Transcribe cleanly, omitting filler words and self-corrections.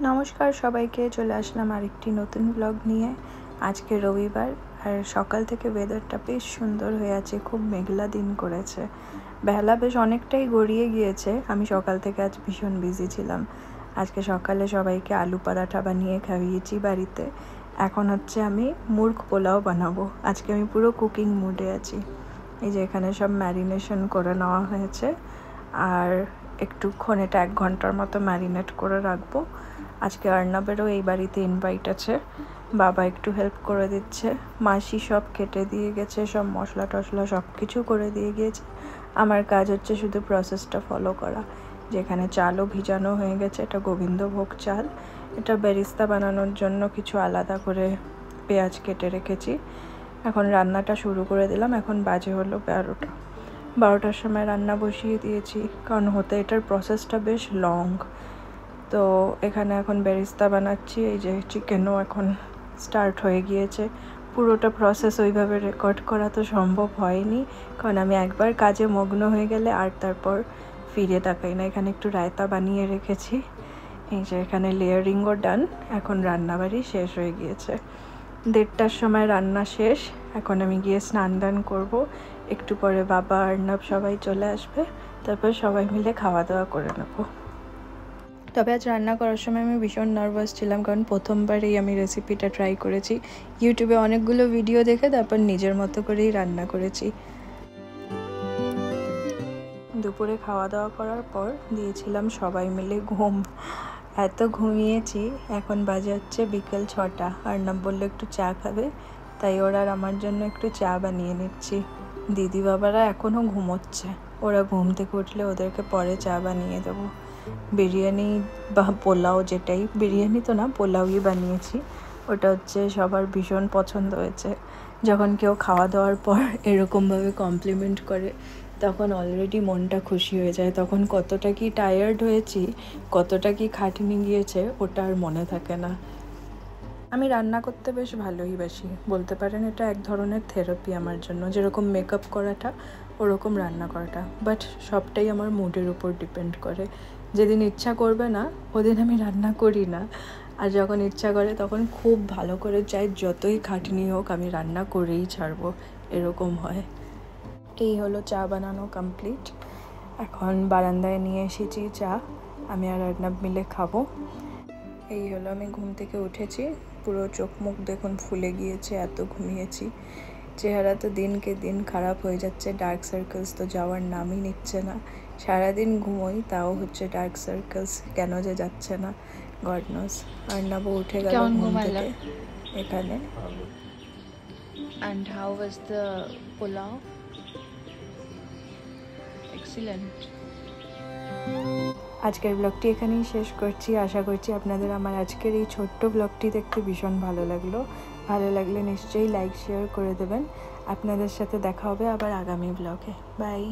নমস্কার সবাইকে, চলে আসলাম আরেকটি নতুন ব্লগ নিয়ে। আজকে রবিবার আর সকাল থেকে ওয়েদারটা বেশ সুন্দর হয়ে আছে, খুব মেঘলা দিন করেছে। বেলা বেশ অনেকটাই গড়িয়ে গিয়েছে। আমি সকাল থেকে আজ ভীষণ বিজি ছিলাম। আজকে সকালে সবাইকে আলু পরাঠা বানিয়ে খাইয়েছি বাড়িতে। এখন হচ্ছে আমি মুরগ পোলাও বানাবো। আজকে আমি পুরো কুকিং মুডে আছি। এই যে এখানে সব ম্যারিনেশন করে নেওয়া হয়েছে, আর একটুক্ষণ এটা 1 ঘন্টার মতো ম্যারিনেট করে রাখবো। আজকে অর্ণবেরও এই বাড়িতে ইনভাইট আছে, বাবা একটু হেল্প করে দিচ্ছে। মাসি সব কেটে দিয়ে গেছে, সব মশলা টশলা সব কিছু করে দিয়ে গিয়েছে। আমার কাজ হচ্ছে শুধু প্রসেসটা ফলো করা। যেখানে চালও ভিজানো হয়ে গেছে, এটা গোবিন্দভোগ চাল। এটা বেরিস্তা বানানোর জন্য কিছু আলাদা করে পেঁয়াজ কেটে রেখেছি। এখন রান্নাটা শুরু করে দিলাম। এখন বাজে হলো 12টার সময় রান্না বসিয়ে দিয়েছি, কারণ হতে এটার প্রসেসটা বেশ লং। তো এখানে এখন বেরিস্তা বানাচ্ছি। এই যে চিকেনও এখন স্টার্ট হয়ে গিয়েছে। পুরোটা প্রসেস ওইভাবে রেকর্ড করা তো সম্ভব হয়নি, কারণ আমি একবার কাজে মগ্ন হয়ে গেলে আর তারপর ফিরে তাকাই না। এখানে একটু রায়তা বানিয়ে রেখেছি। এই যে এখানে লেয়ারিংও ডান। এখন রান্নাবাড়ি শেষ হয়ে গিয়েছে। 1:30টার সময় রান্না শেষ। এখন আমি গিয়ে স্নান দান করবো। একটু পরে বাবা অর্ণব সবাই চলে আসবে, তারপর সবাই মিলে খাওয়া দাওয়া করে নেবো। তবে আজ রান্না করার সময় আমি ভীষণ নার্ভাস ছিলাম, কারণ প্রথমবারেই আমি রেসিপিটা ট্রাই করেছি। ইউটিউবে অনেকগুলো ভিডিও দেখে তারপর নিজের মতো করেই রান্না করেছি। দুপুরে খাওয়া দাওয়া করার পর দিয়েছিলাম সবাই মিলে ঘুম। এত ঘুমিয়েছি। এখন বাজে হচ্ছে বিকেল 6টা। অর্ণব বললো একটু চা খাবে, তাই ওরা আর আমার জন্য একটু চা বানিয়ে নিচ্ছি। দিদি বাবারা এখনও ঘুমোচ্ছে। ওরা ঘুম থেকে উঠলে ওদেরকে পরে চা বানিয়ে দেবো। বিরিয়ানি বা পোলাও, যেটাই, বিরিয়ানি তো না, পোলাওই বানিয়েছি। ওটা হচ্ছে সবার ভীষণ পছন্দ হয়েছে। যখন কেউ খাওয়া দাওয়ার পর এরকমভাবে কমপ্লিমেন্ট করে, তখন অলরেডি মনটা খুশি হয়ে যায়। তখন কতটা কি টায়ার্ড হয়েছি, কতটা কি খাটনি গিয়েছে, ওটা আর মনে থাকে না। আমি রান্না করতে বেশ ভালোই বাসি, বলতে পারেন এটা এক ধরনের থেরাপি আমার জন্য। যেরকম মেকআপ করাটা, ওরকম রান্না করাটা। বাট সবটাই আমার মুডের উপর ডিপেন্ড করে। যেদিন ইচ্ছা করবে না, ওদিন আমি রান্না করি না। আর যখন ইচ্ছা করে তখন খুব ভালো করে, চাই যতই খাটনি হোক, আমি রান্না করেই ছাড়বো, এরকম হয়। এই হলো চা বানানো কমপ্লিট। এখন বারান্দায় নিয়ে এসেছি চা, আমি আর অর্ণব মিলে খাবো। এই হলো, আমি ঘুম থেকে উঠেছি। পুরো চোখ মুখ দেখুন ফুলে গিয়েছে, এত ঘুমিয়েছি। চেহারা তো দিনকে দিন খারাপ হয়ে যাচ্ছে। ডার্ক সার্কেলস তো যাওয়ার নামই নিচ্ছে না। সারাদিন ঘুমোই, তাও হচ্ছে ডার্ক সার্কেলস কেন যে যাচ্ছে না, গড নোস। অর্ণব উঠে গেল ঘুম থেকে এখানে। And how was the pulao? Excellent. আজকের ব্লগটি এখানেই শেষ করছি। আশা করছি আপনাদের আমার আজকের এই ছোট্ট ব্লগটি দেখতে ভীষণ ভালো লাগলো। ভালো লাগলে নিশ্চয়ই লাইক শেয়ার করে দেবেন। আপনাদের সাথে দেখা হবে আবার আগামী ব্লগে। বাই।